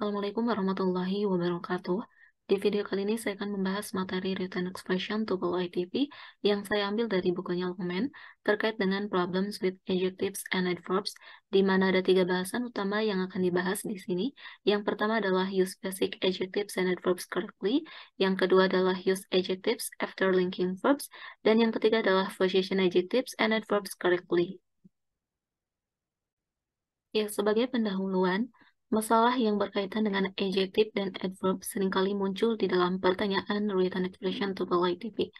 Assalamualaikum warahmatullahi wabarakatuh. Di video kali ini saya akan membahas materi written expression tuple ITP yang saya ambil dari bukunya Longman terkait dengan problems with adjectives and adverbs, di mana ada 3 bahasan utama yang akan dibahas di sini. Yang pertama adalah use basic adjectives and adverbs correctly, yang kedua adalah use adjectives after linking verbs, dan yang ketiga adalah position adjectives and adverbs correctly. Ya, sebagai pendahuluan, masalah yang berkaitan dengan adjective dan adverb seringkali muncul di dalam pertanyaan written expression tuple ITP.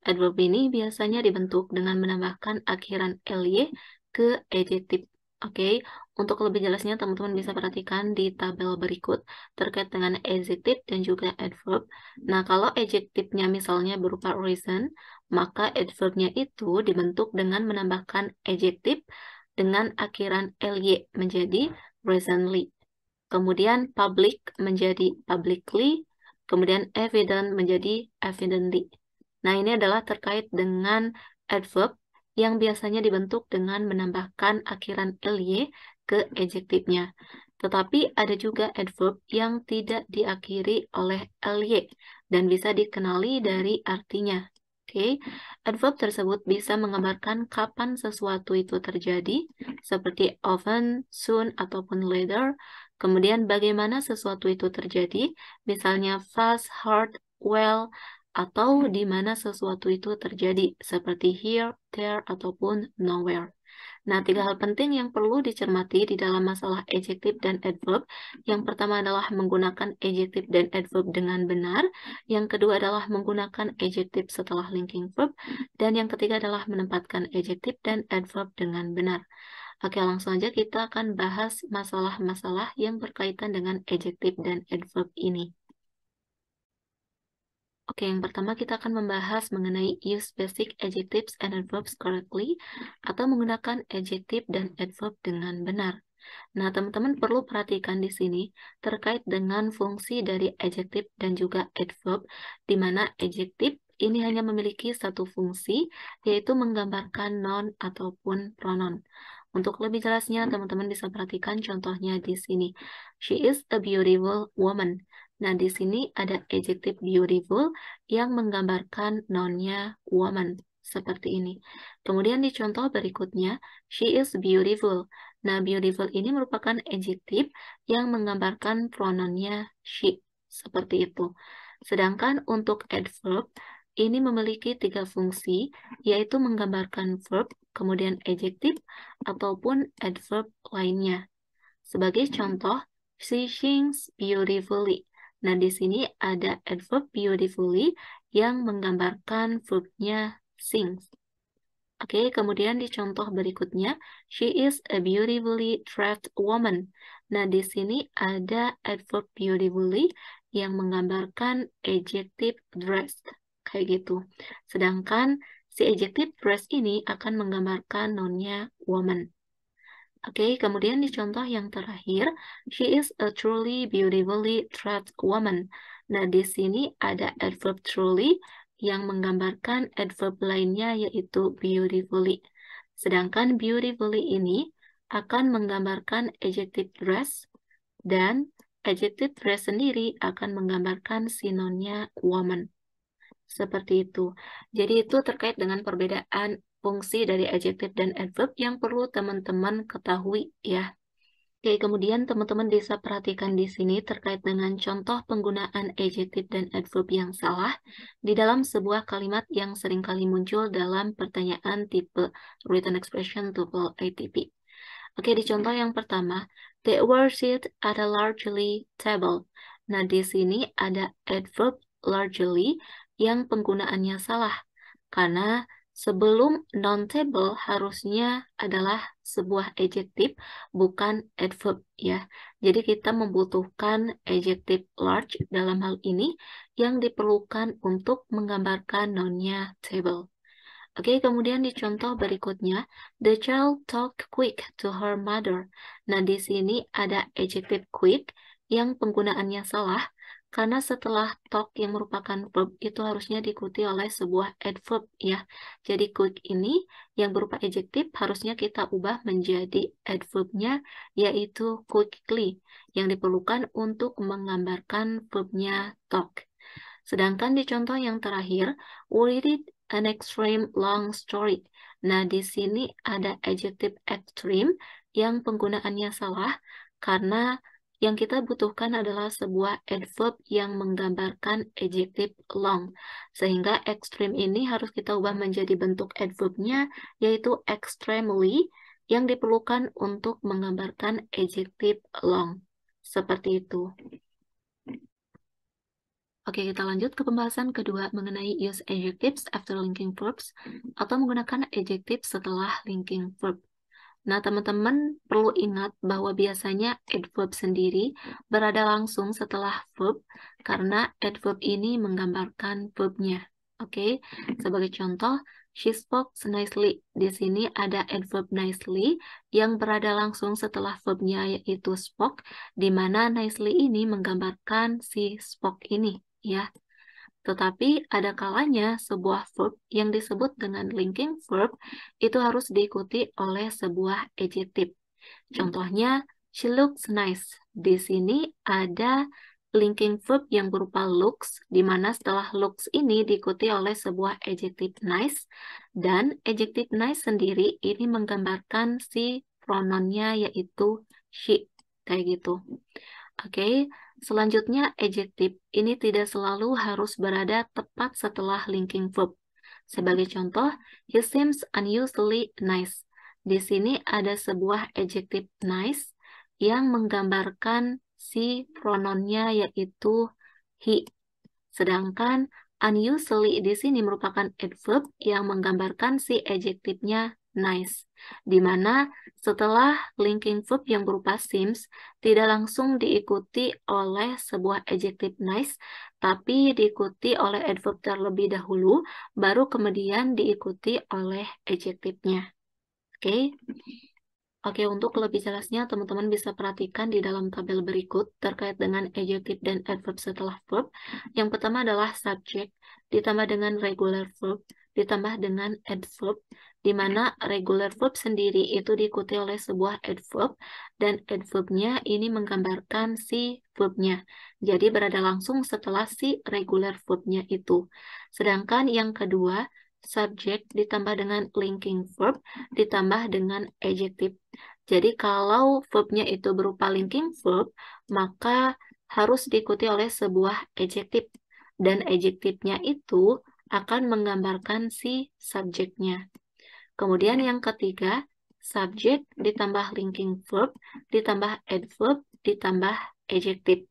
Adverb ini biasanya dibentuk dengan menambahkan akhiran ly ke adjective. Oke, untuk lebih jelasnya teman-teman bisa perhatikan di tabel berikut terkait dengan adjective dan juga adverb. Nah, kalau adjective-nya misalnya berupa reason, maka adverb-nya itu dibentuk dengan menambahkan adjective dengan akhiran ly menjadi recently. Kemudian public menjadi publicly, kemudian evident menjadi evidently. Nah, ini adalah terkait dengan adverb yang biasanya dibentuk dengan menambahkan akhiran ly ke adjektifnya. Tetapi ada juga adverb yang tidak diakhiri oleh ly dan bisa dikenali dari artinya. Oke, adverb tersebut bisa menggambarkan kapan sesuatu itu terjadi, seperti often, soon, ataupun later. Kemudian bagaimana sesuatu itu terjadi, misalnya fast, hard, well, atau di mana sesuatu itu terjadi, seperti here, there, ataupun nowhere. Nah, 3 hal penting yang perlu dicermati di dalam masalah adjective dan adverb. Yang pertama adalah menggunakan adjective dan adverb dengan benar. Yang kedua adalah menggunakan adjective setelah linking verb. Dan yang ketiga adalah menempatkan adjective dan adverb dengan benar. Oke, langsung aja kita akan bahas masalah-masalah yang berkaitan dengan adjective dan adverb ini. Oke, yang pertama kita akan membahas mengenai use basic adjectives and adverbs correctly atau menggunakan adjective dan adverb dengan benar. Nah, teman-teman perlu perhatikan di sini terkait dengan fungsi dari adjective dan juga adverb, di mana adjective ini hanya memiliki satu fungsi, yaitu menggambarkan noun ataupun pronoun. Untuk lebih jelasnya, teman-teman bisa perhatikan contohnya di sini. She is a beautiful woman. Nah, di sini ada adjective beautiful yang menggambarkan noun-nya woman, seperti ini. Kemudian di contoh berikutnya, she is beautiful. Nah, beautiful ini merupakan adjective yang menggambarkan pronoun-nya she, seperti itu. Sedangkan untuk adverb, ini memiliki 3 fungsi, yaitu menggambarkan verb, kemudian adjective, ataupun adverb lainnya. Sebagai contoh, she sings beautifully. Nah, di sini ada adverb beautifully yang menggambarkan verbnya sings. Oke, kemudian di contoh berikutnya, she is a beautifully dressed woman. Nah, di sini ada adverb beautifully yang menggambarkan adjective dressed. Kayak gitu. Sedangkan si adjective dressed ini akan menggambarkan noun-nya woman. Oke, kemudian di contoh yang terakhir, she is a truly beautifully dressed woman. Nah, di sini ada adverb truly yang menggambarkan adverb lainnya yaitu beautifully. Sedangkan beautifully ini akan menggambarkan adjective dress dan adjective dress sendiri akan menggambarkan sinonnya woman. Seperti itu. Jadi itu terkait dengan perbedaan fungsi dari adjective dan adverb yang perlu teman-teman ketahui ya. Oke, kemudian teman-teman bisa perhatikan di sini terkait dengan contoh penggunaan adjective dan adverb yang salah di dalam sebuah kalimat yang seringkali muncul dalam pertanyaan tipe written expression tuple ITP. Oke, di contoh yang pertama, they were seated at a largely table. Nah, di sini ada adverb largely yang penggunaannya salah. Karena sebelum non-table harusnya adalah sebuah adjective, bukan adverb ya. Jadi kita membutuhkan adjective large dalam hal ini yang diperlukan untuk menggambarkan noun-nya table. Oke, kemudian di contoh berikutnya, the child talked quick to her mother. Nah, di sini ada adjective quick yang penggunaannya salah Karena setelah talk yang merupakan verb itu harusnya diikuti oleh sebuah adverb ya. Jadi quick ini yang berupa adjektif harusnya kita ubah menjadi adverbnya yaitu quickly yang diperlukan untuk menggambarkan verbnya talk. Sedangkan di contoh yang terakhir, we read an extreme long story. Nah, di sini ada adjektif extreme yang penggunaannya salah karena yang kita butuhkan adalah sebuah adverb yang menggambarkan adjektif long. Sehingga extreme ini harus kita ubah menjadi bentuk adverbnya, yaitu extremely, yang diperlukan untuk menggambarkan adjektif long. Seperti itu. Oke, kita lanjut ke pembahasan kedua mengenai use adjectives after linking verbs atau menggunakan adjektif setelah linking verb. Nah, teman-teman perlu ingat bahwa biasanya adverb sendiri berada langsung setelah verb karena adverb ini menggambarkan verbnya. Oke, sebagai contoh, she spoke nicely. Di sini ada adverb nicely yang berada langsung setelah verbnya yaitu spoke, di mana nicely ini menggambarkan si spoke ini, ya. Tetapi ada kalanya sebuah verb yang disebut dengan linking verb itu harus diikuti oleh sebuah adjektif. Contohnya, she looks nice. Di sini ada linking verb yang berupa looks, di mana setelah looks ini diikuti oleh sebuah adjektif nice, dan adjektif nice sendiri ini menggambarkan si pronounnya yaitu she, kayak gitu. Oke, selanjutnya adjektif ini tidak selalu harus berada tepat setelah linking verb. Sebagai contoh, he seems unusually nice. Di sini ada sebuah adjektif nice yang menggambarkan si pronounnya yaitu he. Sedangkan unusually di sini merupakan adverb yang menggambarkan si adjektifnya nice, di mana setelah linking verb yang berupa seems tidak langsung diikuti oleh sebuah adjektif nice, tapi diikuti oleh adverb terlebih dahulu, baru kemudian diikuti oleh adjektifnya. Oke. Oke, untuk lebih jelasnya teman-teman bisa perhatikan di dalam tabel berikut terkait dengan adjective dan adverb setelah verb. Yang pertama adalah subject, ditambah dengan regular verb, ditambah dengan adverb, di mana regular verb sendiri itu diikuti oleh sebuah adverb, dan adverbnya ini menggambarkan si verbnya. Jadi berada langsung setelah si regular verbnya itu. Sedangkan yang kedua, subject ditambah dengan linking verb, ditambah dengan adjective. Jadi kalau verbnya itu berupa linking verb, maka harus diikuti oleh sebuah adjektif. Dan adjektifnya itu akan menggambarkan si subjeknya. Kemudian yang ketiga, subject ditambah linking verb, ditambah adverb, ditambah adjektif.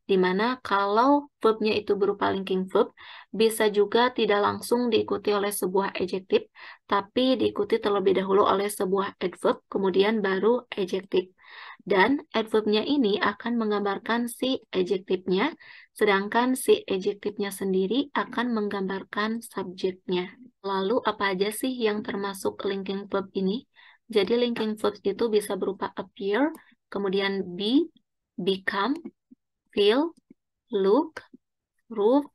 Dimana kalau verbnya itu berupa linking verb, bisa juga tidak langsung diikuti oleh sebuah adjektif, tapi diikuti terlebih dahulu oleh sebuah adverb, kemudian baru adjektif. Dan adverbnya ini akan menggambarkan si adjektifnya, sedangkan si adjektifnya sendiri akan menggambarkan subjeknya. Lalu apa aja sih yang termasuk linking verb ini? Jadi linking verbs itu bisa berupa appear, kemudian be, become, feel, look, prove,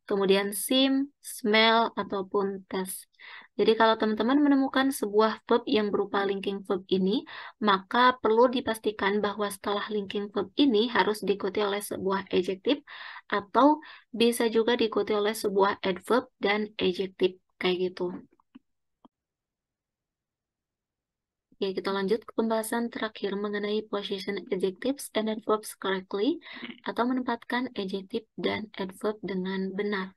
kemudian seem, smell, ataupun taste. Jadi kalau teman-teman menemukan sebuah verb yang berupa linking verb ini, maka perlu dipastikan bahwa setelah linking verb ini harus diikuti oleh sebuah adjektif, atau bisa juga diikuti oleh sebuah adverb dan adjektif, kayak gitu. Oke, kita lanjut ke pembahasan terakhir mengenai position adjectives and adverbs correctly, atau menempatkan adjektif dan adverb dengan benar.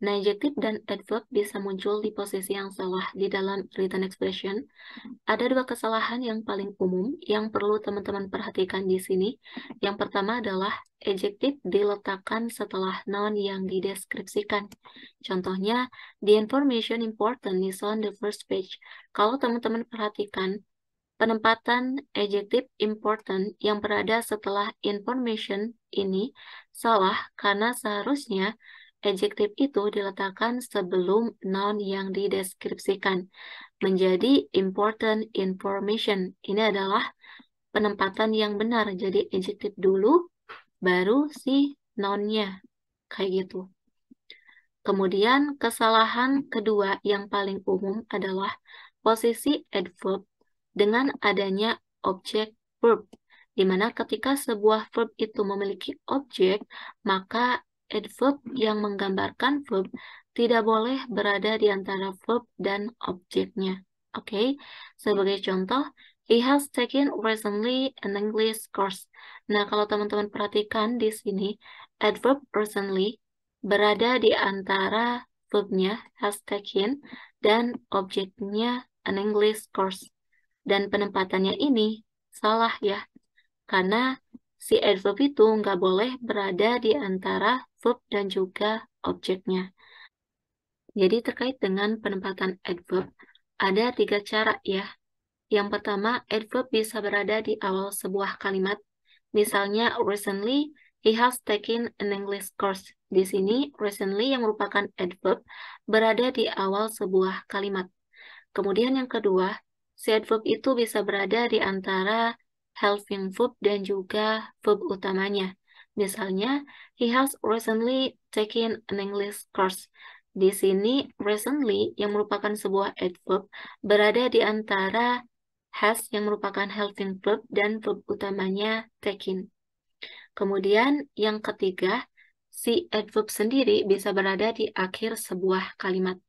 Nah, adjektif dan adverb bisa muncul di posisi yang salah di dalam written expression. Ada dua kesalahan yang paling umum yang perlu teman-teman perhatikan di sini. Yang pertama adalah adjektif diletakkan setelah noun yang dideskripsikan. Contohnya, the information important is on the first page. Kalau teman-teman perhatikan, penempatan adjektif important yang berada setelah information ini salah karena seharusnya adjektif itu diletakkan sebelum noun yang dideskripsikan. Menjadi important information. Ini adalah penempatan yang benar. Jadi adjektif dulu, baru si noun-nya. Kayak gitu. Kemudian kesalahan kedua yang paling umum adalah posisi adverb dengan adanya objek verb, di mana ketika sebuah verb itu memiliki objek, maka adverb yang menggambarkan verb tidak boleh berada di antara verb dan objeknya. Oke, sebagai contoh, he has taken recently an English course. Nah, kalau teman-teman perhatikan di sini, adverb recently berada di antara verbnya has taken dan objeknya an English course. Dan penempatannya ini salah ya, karena si adverb itu nggak boleh berada di antara verb dan juga objeknya. Jadi terkait dengan penempatan adverb, ada 3 cara ya. Yang pertama, adverb bisa berada di awal sebuah kalimat. Misalnya, recently, he has taken an English course. Di sini, recently yang merupakan adverb berada di awal sebuah kalimat. Kemudian yang kedua, si adverb itu bisa berada di antara helping verb dan juga verb utamanya. Misalnya, he has recently taken an English course. Di sini, recently yang merupakan sebuah adverb berada di antara has yang merupakan helping verb dan verb utamanya taken. Kemudian yang ketiga, si adverb sendiri bisa berada di akhir sebuah kalimat.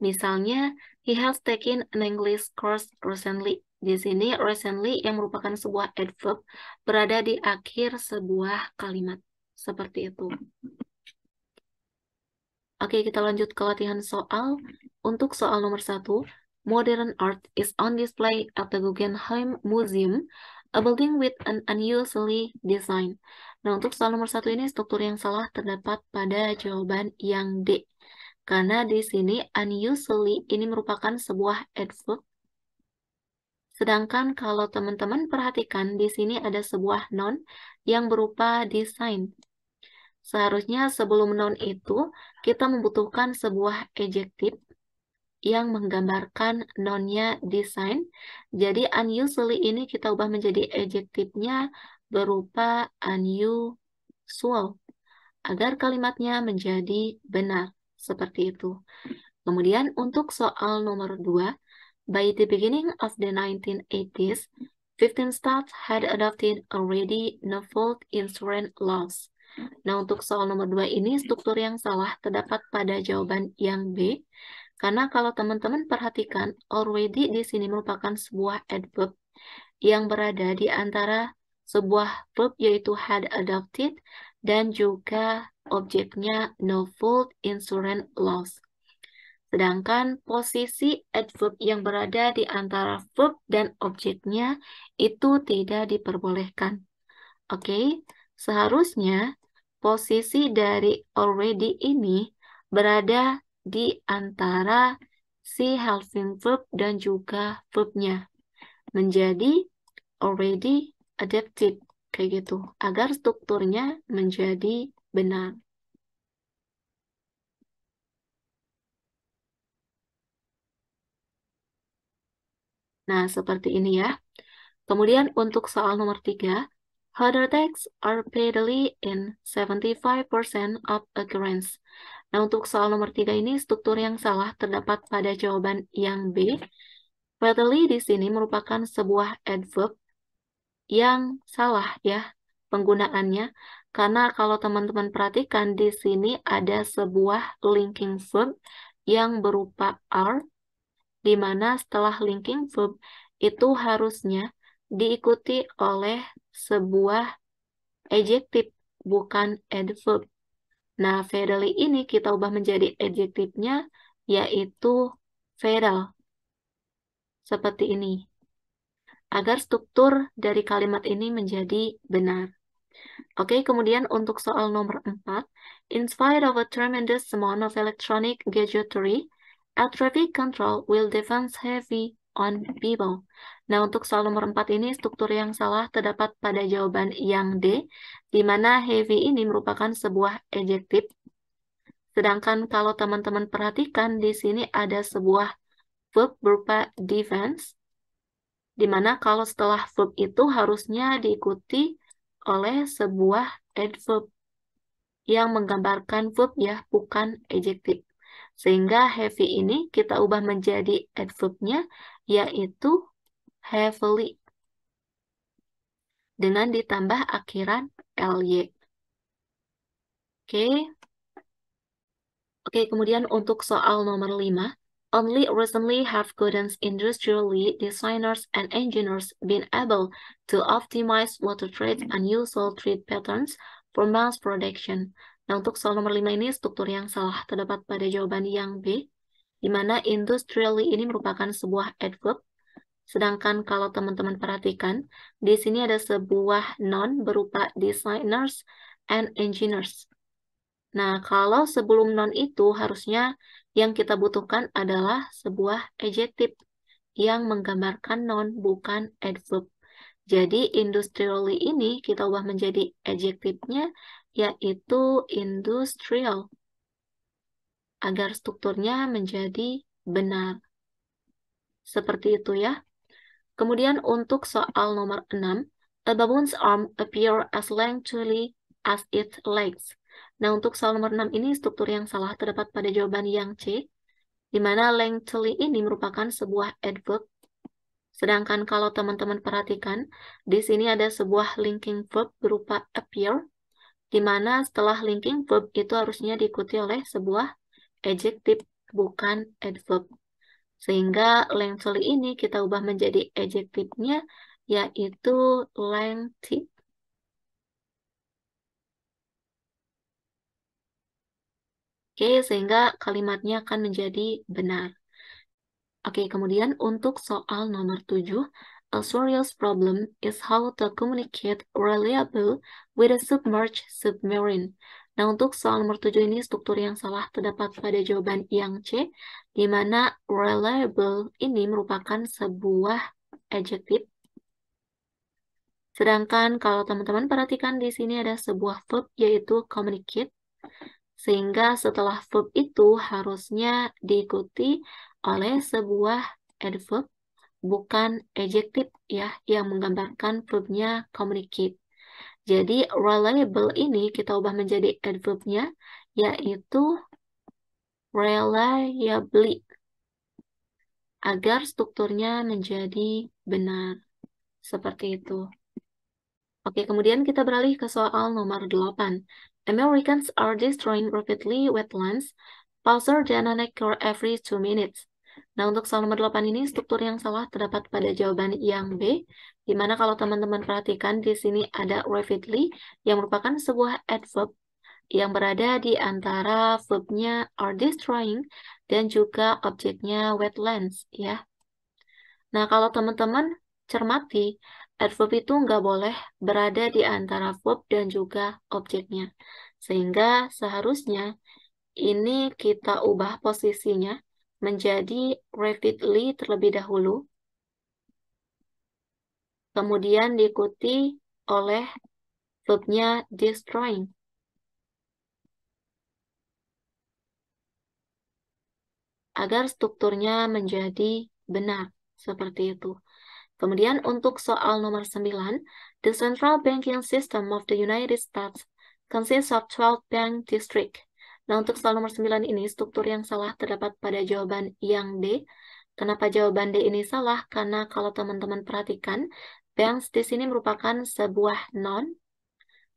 Misalnya, he has taken an English course recently. Di sini, recently yang merupakan sebuah adverb berada di akhir sebuah kalimat. Seperti itu. Oke, kita lanjut ke latihan soal. Untuk soal nomor 1, modern art is on display at the Guggenheim Museum, a building with an unusually design. Nah, untuk soal nomor 1 ini struktur yang salah terdapat pada jawaban yang D. Karena di sini unusually ini merupakan sebuah adverb. Sedangkan kalau teman-teman perhatikan di sini ada sebuah noun yang berupa design. Seharusnya sebelum noun itu kita membutuhkan sebuah adjektif yang menggambarkan noun-nya design. Jadi unusually ini kita ubah menjadi adjektifnya berupa unusual agar kalimatnya menjadi benar. Seperti itu. Kemudian untuk soal nomor 2, by the beginning of the 1980s, 15 states had adopted already novel insurance laws. Nah, untuk soal nomor 2 ini struktur yang salah terdapat pada jawaban yang B. Karena kalau teman-teman perhatikan, already di sini merupakan sebuah adverb yang berada di antara sebuah verb yaitu had adopted dan juga objeknya novel insurance laws. Sedangkan posisi adverb yang berada di antara verb dan objeknya itu tidak diperbolehkan. Oke, seharusnya posisi dari already ini berada di antara si helping verb dan juga verbnya. Menjadi already adapted, kayak gitu. Agar strukturnya menjadi benar. Nah, seperti ini ya. Kemudian untuk soal nomor 3, header text are pedally in 75% of occurrence. Nah, untuk soal nomor 3 ini struktur yang salah terdapat pada jawaban yang B. Pedally di sini merupakan sebuah adverb yang salah ya penggunaannya. Karena kalau teman-teman perhatikan di sini ada sebuah linking verb yang berupa are, di mana setelah linking verb itu harusnya diikuti oleh sebuah adjektif, bukan adverb. Nah, fairly ini kita ubah menjadi adjektifnya, yaitu feral. Seperti ini. Agar struktur dari kalimat ini menjadi benar. Oke, kemudian untuk soal nomor 4. In spite of a tremendous amount of electronic gadgetry, air traffic control will defense heavy on people. Nah, untuk soal nomor 4 ini struktur yang salah terdapat pada jawaban yang D, di mana heavy ini merupakan sebuah adjektif. Sedangkan kalau teman-teman perhatikan di sini ada sebuah verb berupa defense, di mana kalau setelah verb itu harusnya diikuti oleh sebuah adverb. yang menggambarkan verb ya, bukan adjective. Sehingga heavy ini kita ubah menjadi adverb-nya, yaitu heavily. Dengan ditambah akhiran ly. Oke. Oke, kemudian untuk soal nomor 5. Only recently have guidance industrially designers and engineers been able to optimize water trade and usual trade patterns for mass production. Nah, untuk soal nomor 5 ini struktur yang salah terdapat pada jawaban yang B, di mana industrially ini merupakan sebuah adverb. Sedangkan kalau teman-teman perhatikan, di sini ada sebuah noun berupa designers and engineers. Nah, kalau sebelum noun itu harusnya yang kita butuhkan adalah sebuah adjective yang menggambarkan noun, bukan adverb. Jadi, industrially ini kita ubah menjadi adjective-nya, yaitu industrial, agar strukturnya menjadi benar. Seperti itu ya. Kemudian untuk soal nomor 6, a baboon's arm appear as lengthy as its legs. Nah, untuk soal nomor 6 ini struktur yang salah terdapat pada jawaban yang C, di mana lengthy ini merupakan sebuah adverb. Sedangkan kalau teman-teman perhatikan, di sini ada sebuah linking verb berupa appear, di mana setelah linking verb itu harusnya diikuti oleh sebuah adjective, bukan adverb. Sehingga lengthy ini kita ubah menjadi adjective-nya, yaitu lengthy. Oke, sehingga kalimatnya akan menjadi benar. Oke, kemudian untuk soal nomor 7, a serious problem is how to communicate reliable with a submerged submarine. Nah, untuk soal nomor 7 ini struktur yang salah terdapat pada jawaban yang C, di mana reliable ini merupakan sebuah adjective. Sedangkan kalau teman-teman perhatikan di sini ada sebuah verb yaitu communicate. Sehingga setelah verb itu harusnya diikuti oleh sebuah adverb, bukan adjective ya, yang menggambarkan verbnya communicate. Jadi reliable ini kita ubah menjadi adverbnya, yaitu reliably, agar strukturnya menjadi benar. Seperti itu. Oke, kemudian kita beralih ke soal nomor 8. Americans are destroying rapidly wetlands faster than an acre every 2 minutes. Nah, untuk soal nomor 8 ini struktur yang salah terdapat pada jawaban yang B, di mana kalau teman-teman perhatikan di sini ada rapidly yang merupakan sebuah adverb yang berada di antara verbnya are destroying dan juga objeknya wetlands ya. Nah, kalau teman-teman cermati, adverb itu nggak boleh berada di antara verb dan juga objeknya. Sehingga seharusnya ini kita ubah posisinya menjadi rapidly terlebih dahulu. Kemudian diikuti oleh verbnya destroying. Agar strukturnya menjadi benar. Seperti itu. Kemudian untuk soal nomor 9, the central banking system of the United States consists of 12 bank district. Nah, untuk soal nomor 9 ini struktur yang salah terdapat pada jawaban yang D. Kenapa jawaban D ini salah? Karena kalau teman-teman perhatikan, banks di sini merupakan sebuah noun,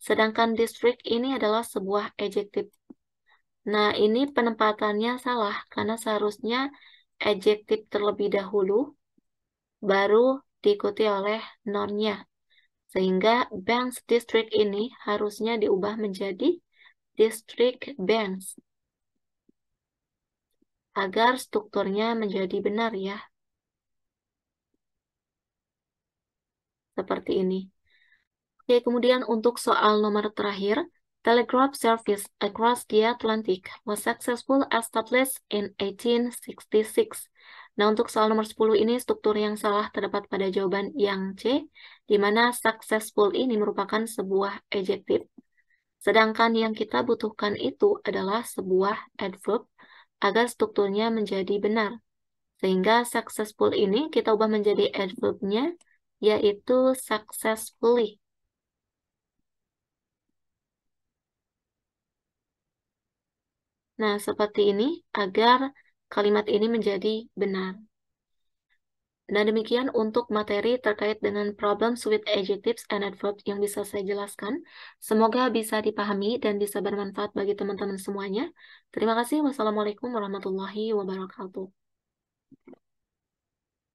sedangkan district ini adalah sebuah adjective. Nah, ini penempatannya salah karena seharusnya adjective terlebih dahulu, baru diikuti oleh noun-nya. Sehingga banks district ini harusnya diubah menjadi district banks. Agar strukturnya menjadi benar ya. Seperti ini. Oke, kemudian untuk soal nomor terakhir, telegraph service across the Atlantic was successful established in 1866. Nah, untuk soal nomor 10 ini struktur yang salah terdapat pada jawaban yang C, di mana successful ini merupakan sebuah adjective. Sedangkan yang kita butuhkan itu adalah sebuah adverb agar strukturnya menjadi benar. Sehingga successful ini kita ubah menjadi adverbnya, yaitu successfully. Nah, seperti ini agar kalimat ini menjadi benar. Nah, demikian untuk materi terkait dengan problems with adjectives and adverbs yang bisa saya jelaskan. Semoga bisa dipahami dan bisa bermanfaat bagi teman-teman semuanya. Terima kasih. Wassalamualaikum warahmatullahi wabarakatuh.